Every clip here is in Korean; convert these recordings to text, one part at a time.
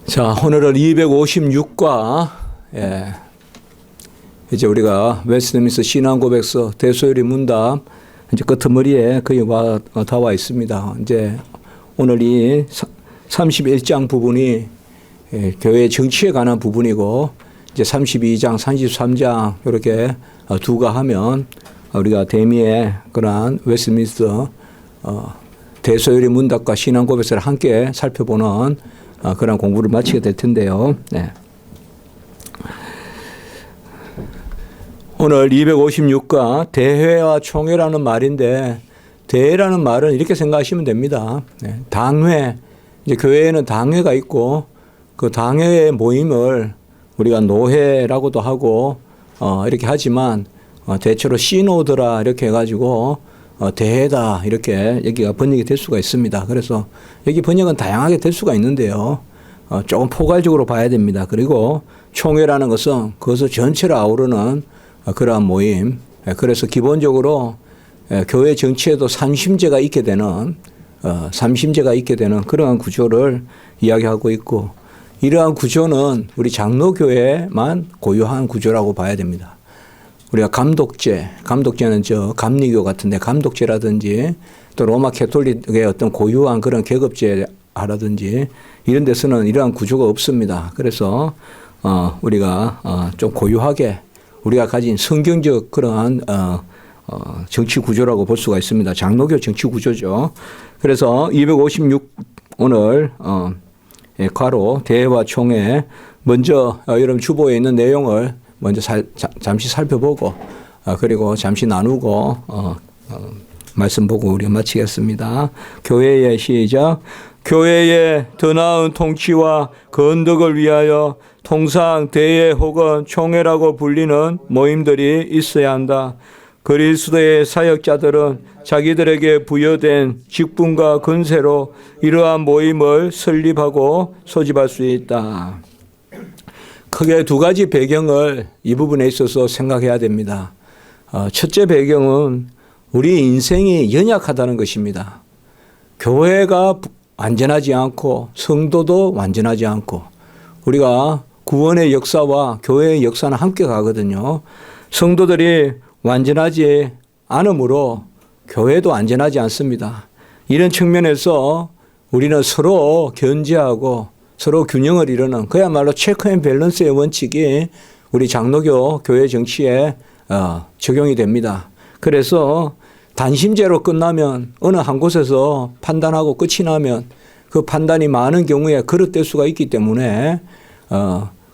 자, 오늘은 256과 이제 우리가 웨스트민스터 신앙고백서 대소요리 문답 이제 끄트머리에 거의 다 와 있습니다. 이제 오늘 이 31장 부분이 교회 정치에 관한 부분이고 이제 32장, 33장 이렇게 두가하면 우리가 대미의 그러한 웨스트민스터 대소요리 문답과 신앙고백서를 함께 살펴보는 그런 공부를 마치게 될 텐데요. 네. 오늘 256과 대회와 총회라는 말인데, 대회라는 말은 이렇게 생각하시면 됩니다. 네. 당회, 이제 교회에는 당회가 있고 그 당회의 모임을 우리가 노회라고도 하고 이렇게 하지만 대체로 시노드라 이렇게 해가지고 대회다 이렇게 여기가 번역이 될 수가 있습니다. 그래서 여기 번역은 다양하게 될 수가 있는데요. 조금 포괄적으로 봐야 됩니다. 그리고 총회라는 것은 그것을 전체를 아우르는 그러한 모임. 그래서 기본적으로 교회 정치에도 삼심제가 있게 되는 그러한 구조를 이야기하고 있고, 이러한 구조는 우리 장로교회만 고유한 구조라고 봐야 됩니다. 우리가 감독제는 감리교 같은데 감독제라든지 또 로마 캐톨릭의 어떤 고유한 그런 계급제라든지 이런 데서는 이러한 구조가 없습니다. 그래서 우리가 좀 고유하게 우리가 가진 성경적 그러한 정치 구조라고 볼 수가 있습니다. 장로교 정치 구조죠. 그래서 256 오늘 괄호 대회와 총회 먼저 여러분 주보에 있는 내용을 먼저 잠시 살펴보고 그리고 잠시 나누고 말씀 보고 우리가 마치겠습니다. 교회의 시작. 교회의 더 나은 통치와 건덕을 위하여 통상 대회 혹은 총회라고 불리는 모임들이 있어야 한다. 그리스도의 사역자들은 자기들에게 부여된 직분과 권세로 이러한 모임을 설립하고 소집할 수 있다. 크게 두 가지 배경을 이 부분에 있어서 생각해야 됩니다. 첫째 배경은 우리 인생이 연약하다는 것입니다. 교회가 완전하지 않고 성도도 완전하지 않고 우리가 구원의 역사와 교회의 역사는 함께 가거든요. 성도들이 완전하지 않으므로 교회도 완전하지 않습니다. 이런 측면에서 우리는 서로 견제하고 서로 균형을 이루는 그야말로 체크 앤 밸런스의 원칙이 우리 장로교 교회 정치에 적용이 됩니다. 그래서 단심제로 끝나면 어느 한 곳에서 판단하고 끝이 나면 그 판단이 많은 경우에 그릇될 수가 있기 때문에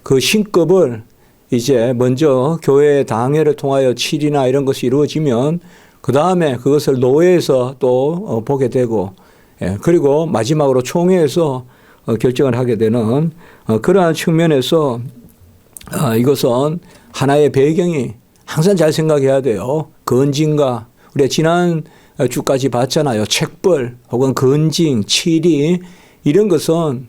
그 신급을 이제 먼저 교회의 당회를 통하여 칠이나 이런 것이 이루어지면 그 다음에 그것을 노회에서 또 보게 되고 그리고 마지막으로 총회에서 결정을 하게 되는 그러한 측면에서 이것은 하나의 배경이 항상 잘 생각해야 돼요. 건진과 우리가 지난 주까지 봤잖아요. 책벌 혹은 건징, 치리 이런 것은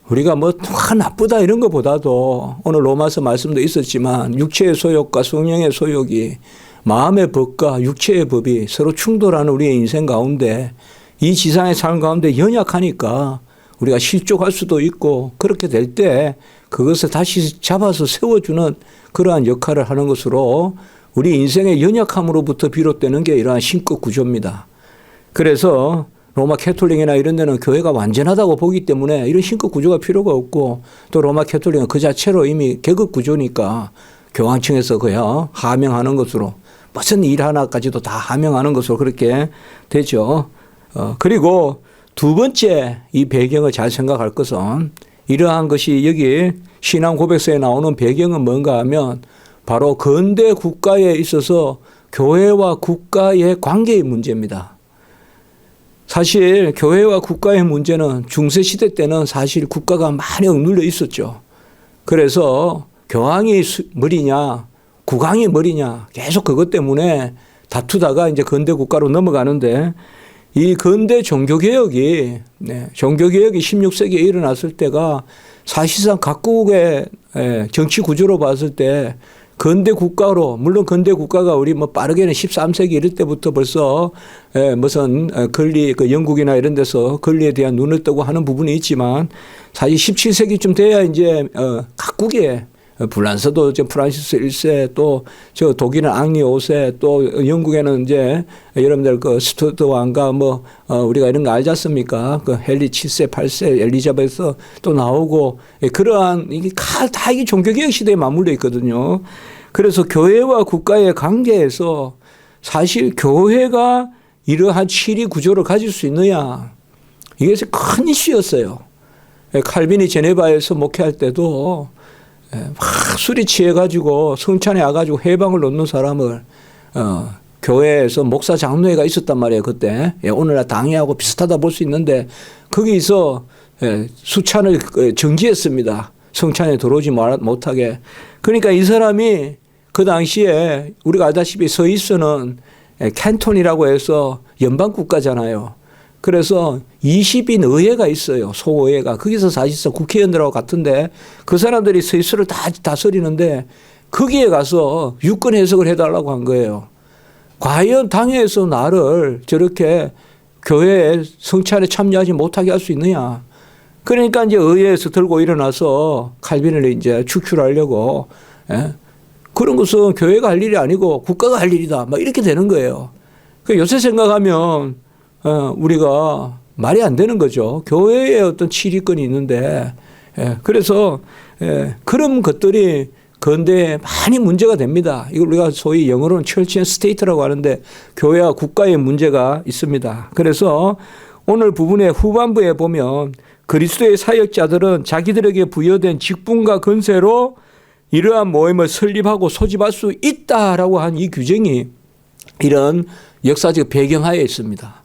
우리가 뭐 나쁘다 이런 것보다도 오늘 로마서 말씀도 있었지만 육체의 소욕과 성령의 소욕이 마음의 법과 육체의 법이 서로 충돌하는 우리의 인생 가운데 이 지상의 삶 가운데 연약하니까 우리가 실족할 수도 있고 그렇게 될 때 그것을 다시 잡아서 세워주는 그러한 역할을 하는 것으로 우리 인생의 연약함으로부터 비롯되는 게 이러한 신급 구조입니다. 그래서 로마 캐톨릭이나 이런 데는 교회가 완전하다고 보기 때문에 이런 신급 구조가 필요가 없고 또 로마 캐톨릭은 그 자체로 이미 계급 구조니까 교황청에서 그야 하명하는 것으로 무슨 일 하나까지도 다 하명하는 것으로 그렇게 되죠. 그리고 두 번째 이 배경을 잘 생각할 것은 이러한 것이 여기 신앙 고백서에 나오는 배경은 뭔가 하면 바로 근대 국가에 있어서 교회와 국가의 관계의 문제입니다. 사실 교회와 국가의 문제는 중세시대 때는 사실 국가가 많이 억눌려 있었죠. 그래서 교황이 머리냐 국왕이 머리냐 계속 그것 때문에 다투다가 이제 근대 국가로 넘어가는데 이 근대 종교개혁이 16세기에 일어났을 때가 사실상 각국의 정치 구조로 봤을 때 근대 국가로, 물론 근대 국가가 우리 뭐 빠르게는 13세기 이럴 때부터 벌써 무슨 권리, 그 영국이나 이런 데서 권리에 대한 눈을 뜨고 하는 부분이 있지만 사실 17세기쯤 돼야 이제 각국에 불란서도 프란시스 1세, 또 저 독일은 앙리 5세, 또 영국에는 이제 여러분들 그 스튜어트 왕가 뭐 우리가 이런 거 알지 않습니까? 그 헨리 7세, 8세, 엘리자베스 또 나오고 그러한 이게 다 이게 종교개혁 시대에 맞물려 있거든요. 그래서 교회와 국가의 관계에서 사실 교회가 이러한 치리 구조를 가질 수 있느냐, 이게 큰 이슈였어요. 칼빈이 제네바에서 목회할 때도 막 술이 취해가지고 성찬에 와가지고 해방을 놓는 사람을 교회에서 목사 장로회가 있었단 말이에요. 그때 오늘날 당회하고 비슷하다 볼 수 있는데 거기서 수찬을 정지했습니다. 성찬에 들어오지 못하게. 그러니까 이 사람이 그 당시에 우리가 알다시피 스위스는 캔톤이라고 해서 연방국가잖아요. 그래서 20인 의회가 있어요. 소의회가. 거기서 사실상 국회의원들하고 같은데 그 사람들이 스위스를 다 다스리는데 거기에 가서 유권 해석을 해달라고 한 거예요. 과연 당회에서 나를 저렇게 교회에 성찬에 참여하지 못하게 할 수 있느냐. 그러니까 이제 의회에서 들고 일어나서 칼빈을 이제 축출하려고, 그런 것은 교회가 할 일이 아니고 국가가 할 일이다. 막 이렇게 되는 거예요. 요새 생각하면 우리가 말이 안 되는 거죠. 교회에 어떤 치리권이 있는데, 그래서 그런 것들이 근대에 많이 문제가 됩니다. 이걸 우리가 소위 영어로는 Church and State라고 하는데 교회와 국가의 문제가 있습니다. 그래서 오늘 부분의 후반부에 보면 그리스도의 사역자들은 자기들에게 부여된 직분과 권세로 이러한 모임을 설립하고 소집할 수 있다라고 한 이 규정이 이런 역사적 배경하에 있습니다.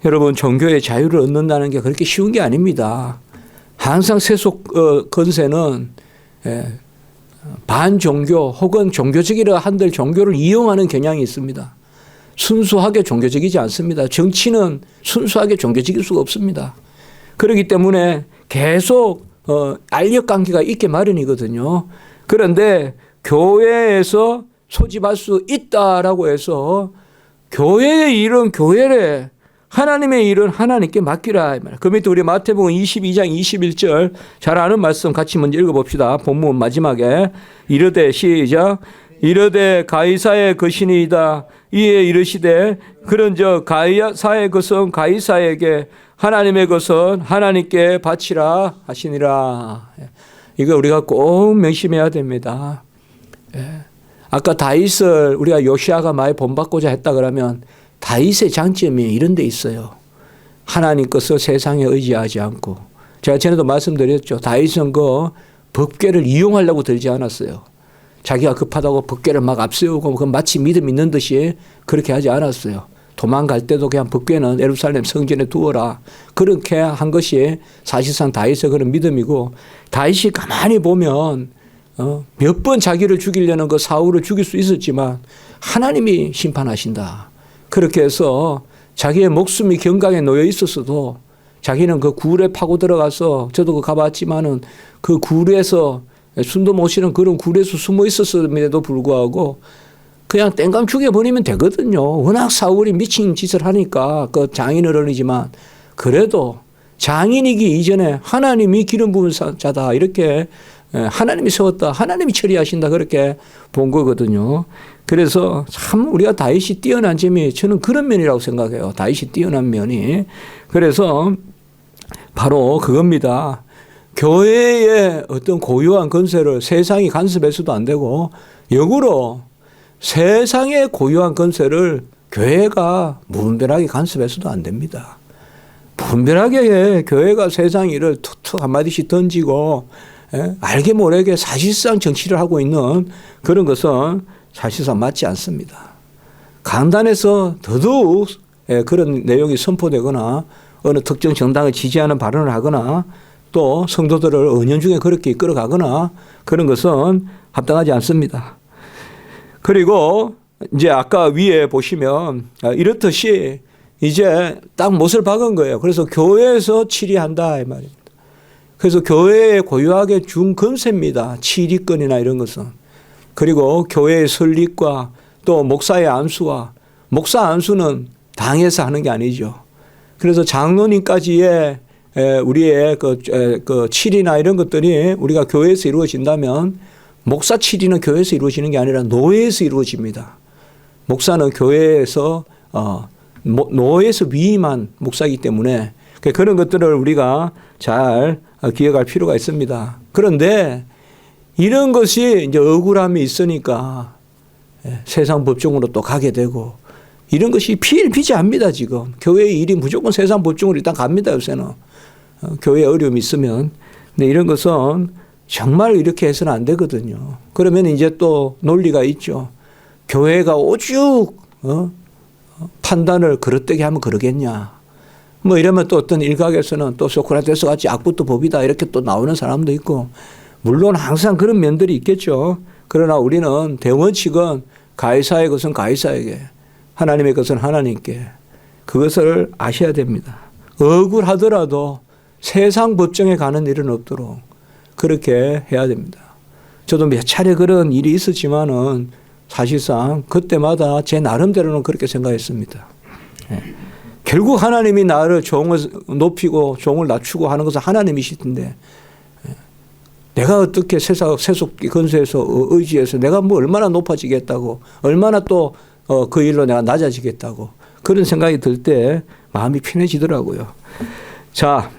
여러분, 종교의 자유를 얻는다는 게 그렇게 쉬운 게 아닙니다. 항상 세속 권세는 반종교 혹은 종교적이라 한들 종교를 이용하는 경향이 있습니다. 순수하게 종교적이지 않습니다. 정치는 순수하게 종교적일 수가 없습니다. 그렇기 때문에 계속 알력관계가 있게 마련이거든요. 그런데 교회에서 소집할 수 있다라고 해서 교회의 일은 교회래, 하나님의 일은 하나님께 맡기라. 그 밑에 우리 마태복음 22장 21절 잘 아는 말씀 같이 먼저 읽어봅시다. 본문 마지막에 이르되 시작. 이르되 가이사의 것이니이다. 이에 이르시되 그런즉 가이사의 것은 가이사에게, 하나님의 것은 하나님께 바치라 하시니라. 이거 우리가 꼭 명심해야 됩니다. 아까 다윗을 우리가 요시아가 많이 본받고자 했다 그러면 다윗의 장점이 이런 데 있어요. 하나님 것을 세상에 의지하지 않고, 제가 전에도 말씀드렸죠. 다윗은 그 법궤를 이용하려고 들지 않았어요. 자기가 급하다고 법궤를 막 앞세우고 그 마치 믿음 있는 듯이 그렇게 하지 않았어요. 도망갈 때도 그냥 법궤는 예루살렘 성전에 두어라. 그렇게 한 것이 사실상 다윗의 그런 믿음이고, 다윗이 가만히 보면 몇 번 자기를 죽이려는 그 사울을 죽일 수 있었지만 하나님이 심판하신다. 그렇게 해서 자기의 목숨이 경강에 놓여 있었어도 자기는 그 굴에 파고 들어가서, 저도 가봤지만은 그 굴에서 숨도 못 쉬는 그런 굴에서 숨어 있었음에도 불구하고 그냥 땡감 죽여버리면 되거든요. 워낙 사울이 미친 짓을 하니까 그 장인을 어리지만 그래도 장인이기 이전에 하나님이 기름 부은 자다, 이렇게 하나님이 세웠다, 하나님이 처리하신다, 그렇게 본 거거든요. 그래서 참 우리가 다윗이 뛰어난 점이 저는 그런 면이라고 생각해요. 다윗이 뛰어난 면이. 그래서 바로 그겁니다. 교회의 어떤 고유한 권세를 세상이 간섭해서도 안 되고, 역으로 세상의 고유한 권세를 교회가 무분별하게 간섭해서도 안 됩니다. 무분별하게 교회가 세상 일을 툭툭 한마디씩 던지고 알게 모르게 사실상 정치를 하고 있는 그런 것은 사실상 맞지 않습니다. 강단에서 더더욱 그런 내용이 선포되거나 어느 특정 정당을 지지하는 발언을 하거나 또 성도들을 은연중에 그렇게 이끌어가거나 그런 것은 합당하지 않습니다. 그리고 이제 아까 위에 보시면 이렇듯이 이제 딱 못을 박은 거예요. 그래서 교회에서 치리한다 이 말입니다. 그래서 교회에 고유하게 준 권세입니다. 치리권이나 이런 것은. 그리고 교회의 설립과 또 목사의 안수와 목사 안수는 당에서 하는 게 아니죠. 그래서 장로님까지의 우리의 그 칠이나 이런 것들이 우리가 교회에서 이루어진다면 목사 칠이는 교회에서 이루어지는 게 아니라 노예에서 이루어집니다. 목사는 교회에서 노예에서 위임한 목사이기 때문에 그런 것들을 우리가 잘 기억할 필요가 있습니다. 그런데 이런 것이 이제 억울함이 있으니까 세상 법정으로 또 가게 되고 이런 것이 필비재합니다. 지금 교회의 일이 무조건 세상 법정으로 일단 갑니다. 요새는 교회에 어려움이 있으면. 근데 이런 것은 정말 이렇게 해서는 안 되거든요. 그러면 이제 또 논리가 있죠. 교회가 오죽 판단을 그릇되게 하면 그러겠냐. 뭐 이러면 또 어떤 일각에서는 또 소크라테스 같이 악부터 법이다 이렇게 또 나오는 사람도 있고 물론 항상 그런 면들이 있겠죠. 그러나 우리는 대원칙은 가이사의 것은 가이사에게 하나님의 것은 하나님께 그것을 아셔야 됩니다. 억울하더라도 세상 법정에 가는 일은 없도록 그렇게 해야 됩니다. 저도 몇 차례 그런 일이 있었지만은 사실상 그때마다 제 나름대로는 그렇게 생각했습니다. 결국 하나님이 나를 종을 높이고 종을 낮추고 하는 것은 하나님이시던데 내가 어떻게 세속기 근세에서 의지해서 내가 뭐 얼마나 높아지겠다고 얼마나 또 그 일로 내가 낮아지겠다고 그런 생각이 들 때 마음이 편해지더라고요. 자,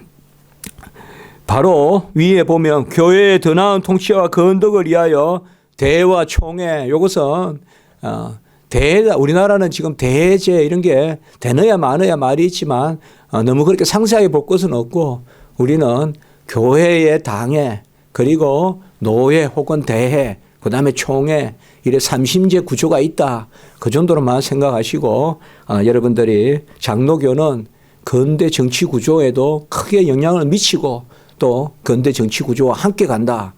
바로 위에 보면 교회의 더 나은 통치와 건덕을 위하여 대와 총회 이것은 우리나라는 지금 대제 이런 게 되느냐 마느냐 말이 있지만 너무 그렇게 상세하게 볼 것은 없고 우리는 교회의 당회 그리고 노회 혹은 대회 그다음에 총회 이래 삼심제 구조가 있다. 그 정도로만 생각하시고 여러분들이 장로교는 근대 정치 구조에도 크게 영향을 미치고 또 근대 정치 구조와 함께 간다.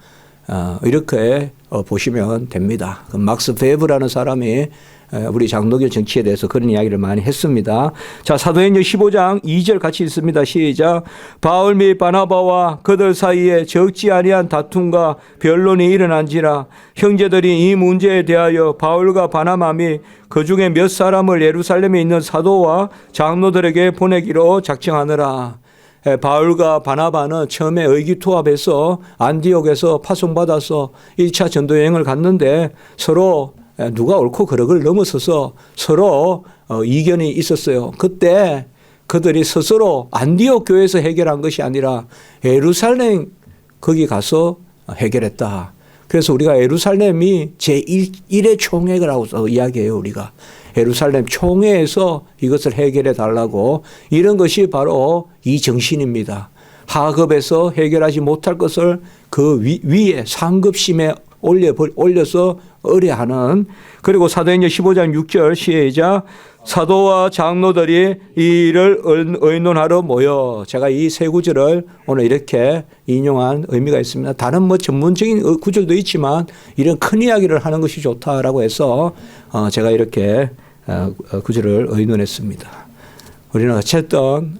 이렇게 보시면 됩니다. 막스 베브라는 사람이 우리 장로교 정치에 대해서 그런 이야기를 많이 했습니다. 자, 사도행전 15장 2절 같이 읽습니다. 시작. 바울 및 바나바와 그들 사이에 적지 아니한 다툼과 변론이 일어난지라 형제들이 이 문제에 대하여 바울과 바나바 및 그중에 몇 사람을 예루살렘에 있는 사도와 장로들에게 보내기로 작정하느라. 바울과 바나바는 처음에 의기투합해서 안디옥에서 파송받아서 1차 전도여행을 갔는데 서로 누가 옳고 그르를 넘어서서 서로 이견이 있었어요. 그때 그들이 스스로 안디옥 교회에서 해결한 것이 아니라 예루살렘 거기 가서 해결했다. 그래서 우리가 예루살렘이 제1의 총회라고 이야기해요. 우리가 예루살렘 총회에서 이것을 해결해 달라고 이런 것이 바로 이 정신입니다. 하급에서 해결하지 못할 것을 그 위에 상급심에 올려서 의뢰하는. 그리고 사도행전 15장 6절 시작. 사도와 장로들이 이 일을 의논하러 모여. 제가 이 세 구절을 오늘 이렇게 인용한 의미가 있습니다. 다른 뭐 전문적인 구절도 있지만 이런 큰 이야기를 하는 것이 좋다라고 해서 제가 이렇게 구절을 의논했습니다. 우리는 어쨌든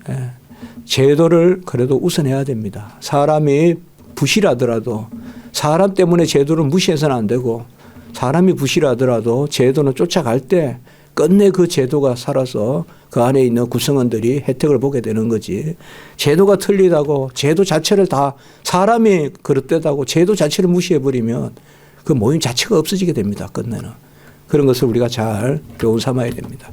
제도를 그래도 우선해야 됩니다. 사람이 부실하더라도 사람 때문에 제도를 무시해서는 안 되고 사람이 부실하더라도 제도는 쫓아갈 때 끝내 그 제도가 살아서 그 안에 있는 구성원들이 혜택을 보게 되는 거지. 제도가 틀리다고 제도 자체를 다 사람이 그릇되다고 제도 자체를 무시해버리면 그 모임 자체가 없어지게 됩니다. 끝내는. 그런 것을 우리가 잘 교훈 삼아야 됩니다.